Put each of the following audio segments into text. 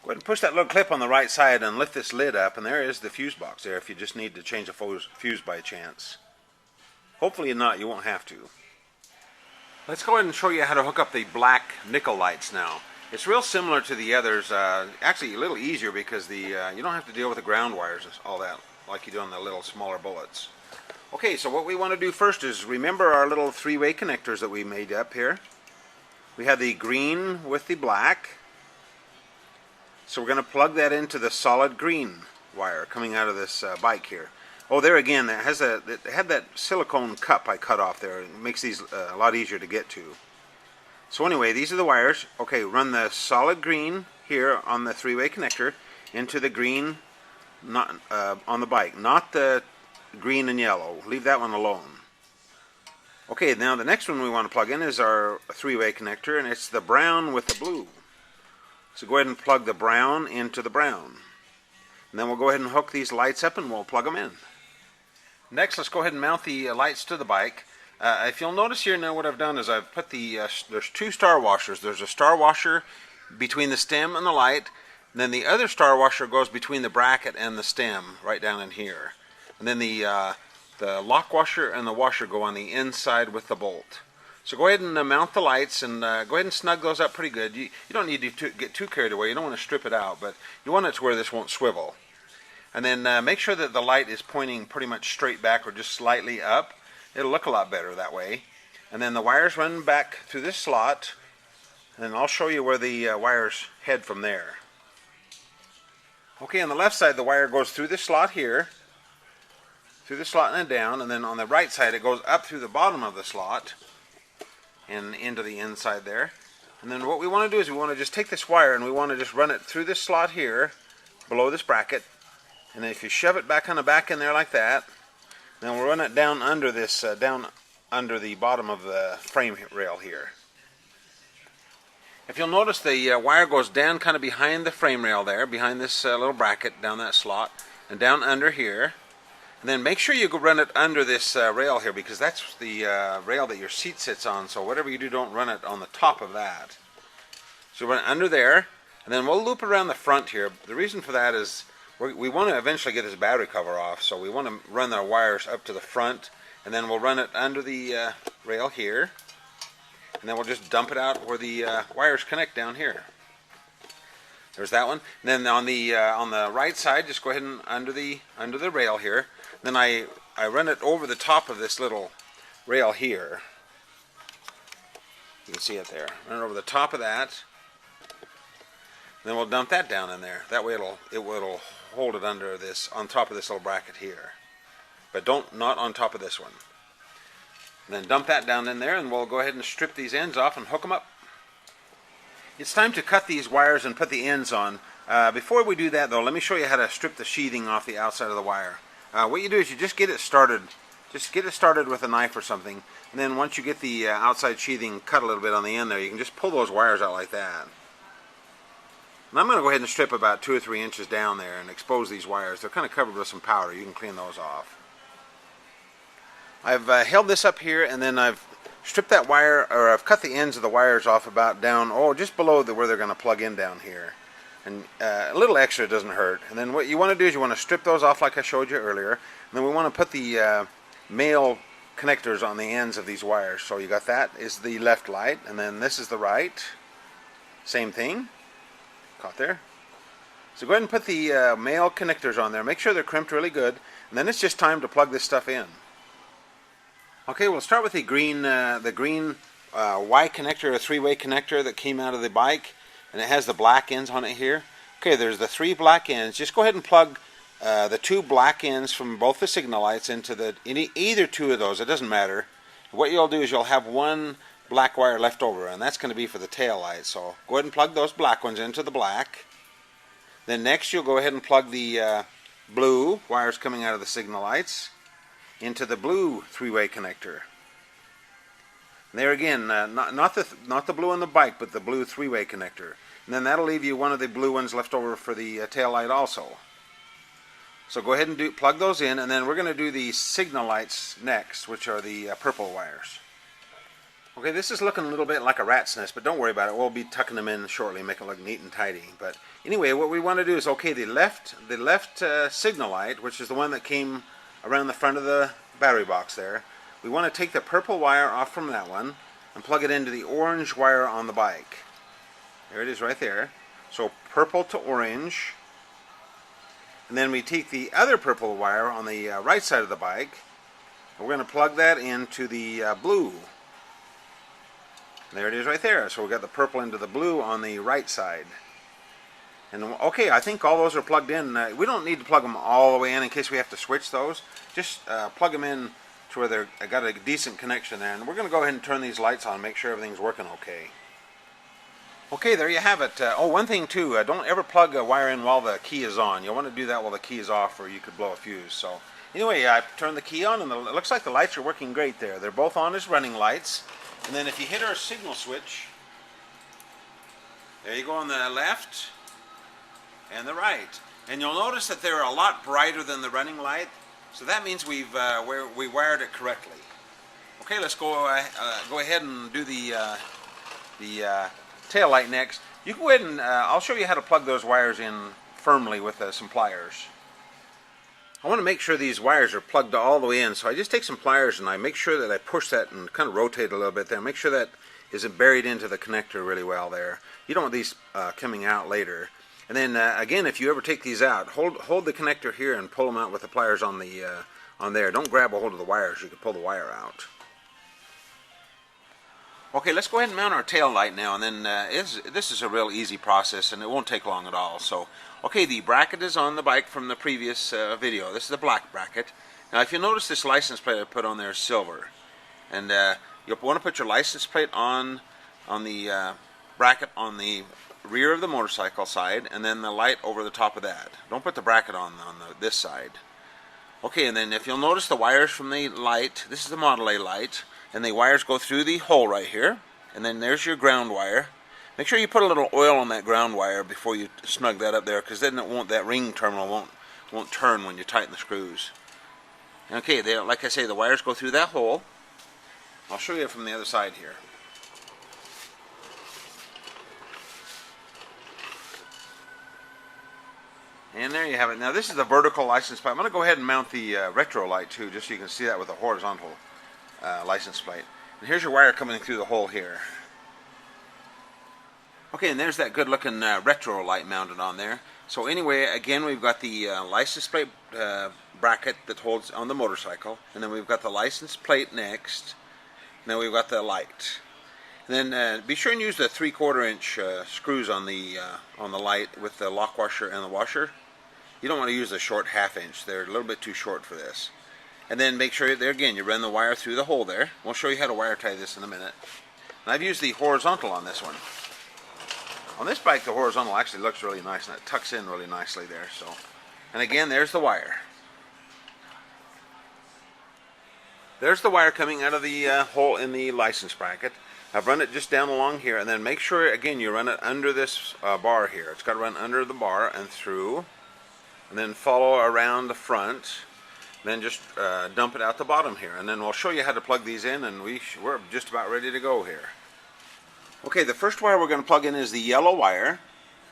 Go ahead and push that little clip on the right side and lift this lid up, and there is the fuse box there if you just need to change a fuse by chance. Hopefully not, you won't have to. Let's go ahead and show you how to hook up the black nickel lights now. It's real similar to the others, actually a little easier because you don't have to deal with the ground wires all that like you do on the little smaller bullets. Okay, so what we want to do first is remember our little three-way connectors that we made up here. We have the green with the black. So we're going to plug that into the solid green wire coming out of this bike here. Oh, there again, it had that silicone cup I cut off there. It makes these a lot easier to get to. So anyway, these are the wires. Okay, run the solid green here on the three-way connector into the green on the bike, not the green and yellow. Leave that one alone. Okay, now the next one we want to plug in is our three-way connector, and it's the brown with the blue. So go ahead and plug the brown into the brown. And then we'll go ahead and hook these lights up and we'll plug them in. Next, let's go ahead and mount the lights to the bike. If you'll notice here now what I've done is I've put there's two star washers. There's a star washer between the stem and the light. And then the other star washer goes between the bracket and the stem right down in here. And then the lock washer and the washer go on the inside with the bolt. So go ahead and mount the lights and go ahead and snug those up pretty good. You don't need to get too carried away. You don't want to strip it out, but you want it to where this won't swivel. And then make sure that the light is pointing pretty much straight back or just slightly up. It'll look a lot better that way. And then the wires run back through this slot, and I'll show you where the wires head from there. Okay, on the left side the wire goes through this slot here, through the slot and down, and then on the right side it goes up through the bottom of the slot and into the inside there. And then what we want to do is we want to just take this wire and we want to just run it through this slot here below this bracket, and then if you shove it back on the back in there like that, then we'll run it down under this down under the bottom of the frame rail here. If you'll notice, the wire goes down kind of behind the frame rail there, behind this little bracket down that slot, and down under here. And then make sure you go run it under this rail here, because that's the rail that your seat sits on. So whatever you do, don't run it on the top of that. So run it under there, and then we'll loop around the front here. The reason for that is we want to eventually get this battery cover off, so we want to run our wires up to the front, and then we'll run it under the rail here, and then we'll just dump it out where the wires connect down here. There's that one. And then on the right side, just go ahead and under the rail here. Then I run it over the top of this little rail here. You can see it there. Run it over the top of that. Then we'll dump that down in there. That way it'll hold it under this, on top of this little bracket here. But not on top of this one. And then dump that down in there, and we'll go ahead and strip these ends off and hook them up. It's time to cut these wires and put the ends on. Before we do that though, let me show you how to strip the sheathing off the outside of the wire. What you do is you just get it started. Just get it started with a knife or something, and then once you get the outside sheathing cut a little bit on the end there, you can just pull those wires out like that. And I'm going to go ahead and strip about 2 or 3 inches down there and expose these wires. They're kind of covered with some powder. You can clean those off. I've held this up here, and then I've stripped that wire, or I've cut the ends of the wires off about down, just below where they're going to plug in down here. And a little extra doesn't hurt. And then what you want to do is you want to strip those off like I showed you earlier. And then we want to put the male connectors on the ends of these wires. So you got that is the left light, and then this is the right. Same thing. Caught there. So go ahead and put the male connectors on there. Make sure they're crimped really good. And then it's just time to plug this stuff in. Okay, we'll start with the green Y connector, a 3-way connector that came out of the bike, and it has the black ends on it here. Okay, there's the 3 black ends. Just go ahead and plug the 2 black ends from both the signal lights into either 2 of those. It doesn't matter. What you'll do is you'll have 1 black wire left over, and that's going to be for the tail light. So go ahead and plug those black ones into the black. Then next you'll go ahead and plug the blue wires coming out of the signal lights into the blue 3-way connector. And there again, not the blue on the bike, but the blue 3-way connector. And then that'll leave you one of the blue ones left over for the tail light also. So go ahead and plug those in, and then we're going to do the signal lights next, which are the purple wires. Okay, this is looking a little bit like a rat's nest, but don't worry about it. We'll be tucking them in shortly, make it look neat and tidy. But anyway, what we want to do is, okay, the left signal light, which is the one that came around the front of the battery box there, we want to take the purple wire off from that one and plug it into the orange wire on the bike. There it is right there. So purple to orange. And then we take the other purple wire on the right side of the bike, and we're going to plug that into the blue. There it is right there. So we got the purple into the blue on the right side. And okay, I think all those are plugged in. We don't need to plug them all the way in case we have to switch those. Just plug them in to where they're got a decent connection there. And we're going to go ahead and turn these lights on, make sure everything's working okay. Okay, there you have it. Oh, one thing too, don't ever plug a wire in while the key is on. You'll want to do that while the key is off, or you could blow a fuse. So anyway, I turned the key on, and it looks like the lights are working great there. They're both on as running lights. And then if you hit our signal switch, there you go on the left and the right. And you'll notice that they're a lot brighter than the running light. So that means we wired it correctly. Okay, let's go ahead and do the tail light next. You can go ahead and I'll show you how to plug those wires in firmly with some pliers. I want to make sure these wires are plugged all the way in, so I just take some pliers and I make sure that I push that and kind of rotate a little bit there. Make sure that isn't buried into the connector really well there. You don't want these coming out later. And then again, if you ever take these out, hold the connector here and pull them out with the pliers on the on there. Don't grab a hold of the wires. You can pull the wire out. Okay, let's go ahead and mount our tail light now, and then this is a real easy process, and it won't take long at all. So, okay, the bracket is on the bike from the previous video. This is the black bracket. Now, if you notice, this license plate I put on there is silver, and you'll want to put your license plate on the bracket on the rear of the motorcycle side, and then the light over the top of that. Don't put the bracket on this side. Okay, and then if you'll notice the wires from the light, this is the Model A light, and the wires go through the hole right here, and then there's your ground wire. Make sure you put a little oil on that ground wire before you snug that up there, because then that ring terminal won't turn when you tighten the screws. Okay, like I say, the wires go through that hole. I'll show you from the other side here. And there you have it. Now this is the vertical license plate. I'm going to go ahead and mount the retro light too, just so you can see that with the horizontal license plate. And here's your wire coming through the hole here. Okay, and there's that good looking retro light mounted on there. So anyway, again, we've got the license plate bracket that holds on the motorcycle, and then we've got the license plate next, and then we've got the light. And then be sure and use the 3/4 inch screws on the light with the lock washer and the washer. You don't want to use the short 1/2 inch. They're a little bit too short for this. And then make sure there again you run the wire through the hole there. We'll show you how to wire tie this in a minute. And I've used the horizontal on this one. On this bike, the horizontal actually looks really nice, and it tucks in really nicely there. So, and again, there's the wire. There's the wire coming out of the hole in the license bracket. I've run it just down along here, and then make sure again you run it under this bar here. It's got to run under the bar and through, and then follow around the front. Then just dump it out the bottom here, and then we'll show you how to plug these in, and we're just about ready to go here. Okay, the first wire we're going to plug in is the yellow wire.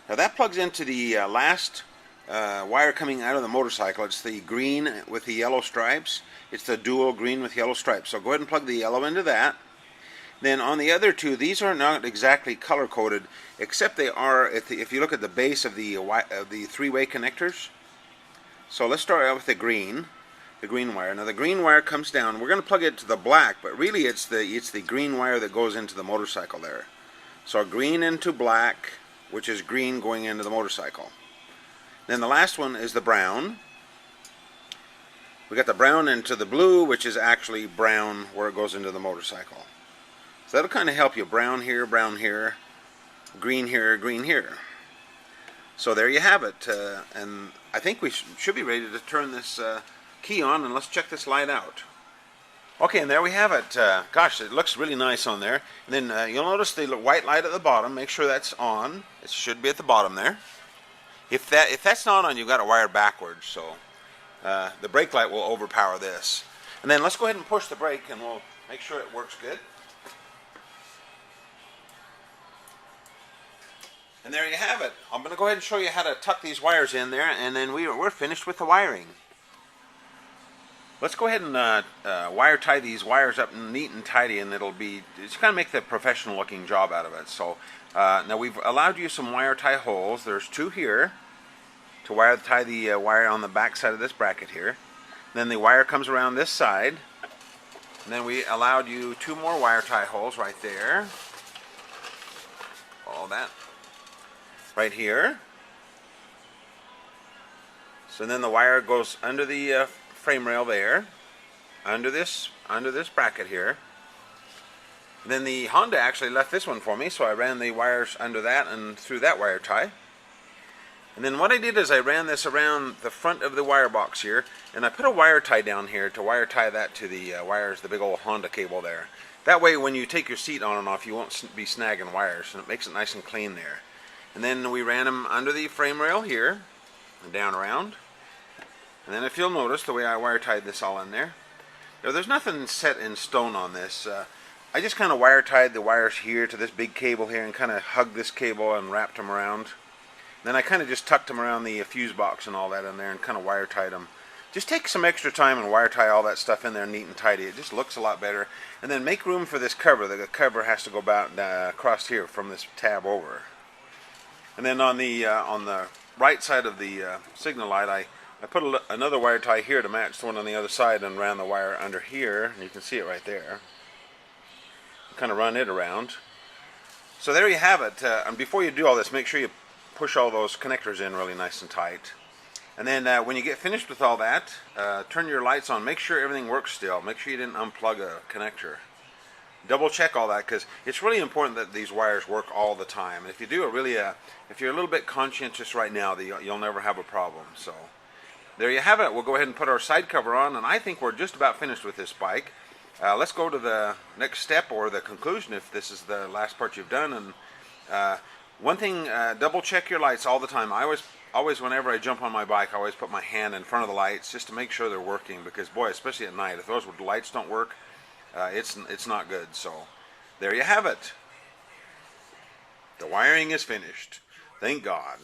Now that plugs into the last wire coming out of the motorcycle. It's the green with the yellow stripes. It's the dual green with yellow stripes. So go ahead and plug the yellow into that. Then on the other two, these are not exactly color coded, except they are if you look at the base of the three-way connectors. So let's start out with the green wire. Now the green wire comes down. We're going to plug it to the black, but really it's the green wire that goes into the motorcycle there. So green into black, which is green going into the motorcycle. Then the last one is the brown. We got the brown into the blue, which is actually brown where it goes into the motorcycle. So that'll kind of help you. Brown here, green here, green here. So there you have it. And I think we should be ready to turn this key on, and let's check this light out. Okay, and there we have it. Gosh, it looks really nice on there. And then you'll notice the white light at the bottom. Make sure that's on. It should be at the bottom there. If that's not on, you've got to wire backwards. So the brake light will overpower this. And then let's go ahead and push the brake, and we'll make sure it works good. And there you have it. I'm going to go ahead and show you how to tuck these wires in there, and then we're finished with the wiring. Let's go ahead and wire tie these wires up neat and tidy, and it's kind of make the professional looking job out of it. So now we've allowed you some wire tie holes. There's 2 here to wire tie the wire on the back side of this bracket here. Then the wire comes around this side. And then we allowed you 2 more wire tie holes right there. All that. Right here. So then the wire goes under the frame rail there, under this bracket here. And then the Honda actually left this one for me, so I ran the wires under that and through that wire tie. And then what I did is I ran this around the front of the wire box here, and I put a wire tie down here to wire tie that to the wires, the big old Honda cable there. That way when you take your seat on and off, you won't be snagging wires, and it makes it nice and clean there. And then we ran them under the frame rail here, and down around. And then if you'll notice the way I wire tied this all in there, there's nothing set in stone on this. I just kind of wire tied the wires here to this big cable here and kind of hugged this cable and wrapped them around. Then I kind of just tucked them around the fuse box and all that in there and kind of wire tied them. Just take some extra time and wire tie all that stuff in there neat and tidy. It just looks a lot better. And then make room for this cover. The cover has to go about across here from this tab over. And then on the right side of the signal light, I put another wire tie here to match the one on the other side and ran the wire under here. And you can see it right there. Kind of run it around. So there you have it. And before you do all this, make sure you push all those connectors in really nice and tight. And then when you get finished with all that, turn your lights on. Make sure everything works still. Make sure you didn't unplug a connector. Double check all that, because it's really important that these wires work all the time. And if you do it really, if you're a little bit conscientious right now, you'll never have a problem. So there you have it. We'll go ahead and put our side cover on, and I think we're just about finished with this bike. Let's go to the next step, or the conclusion, if this is the last part you've done. And one thing, double check your lights all the time. I always, whenever I jump on my bike, I always put my hand in front of the lights just to make sure they're working, because boy, especially at night, if those lights don't work, it's not good. So there you have it. The wiring is finished. Thank God.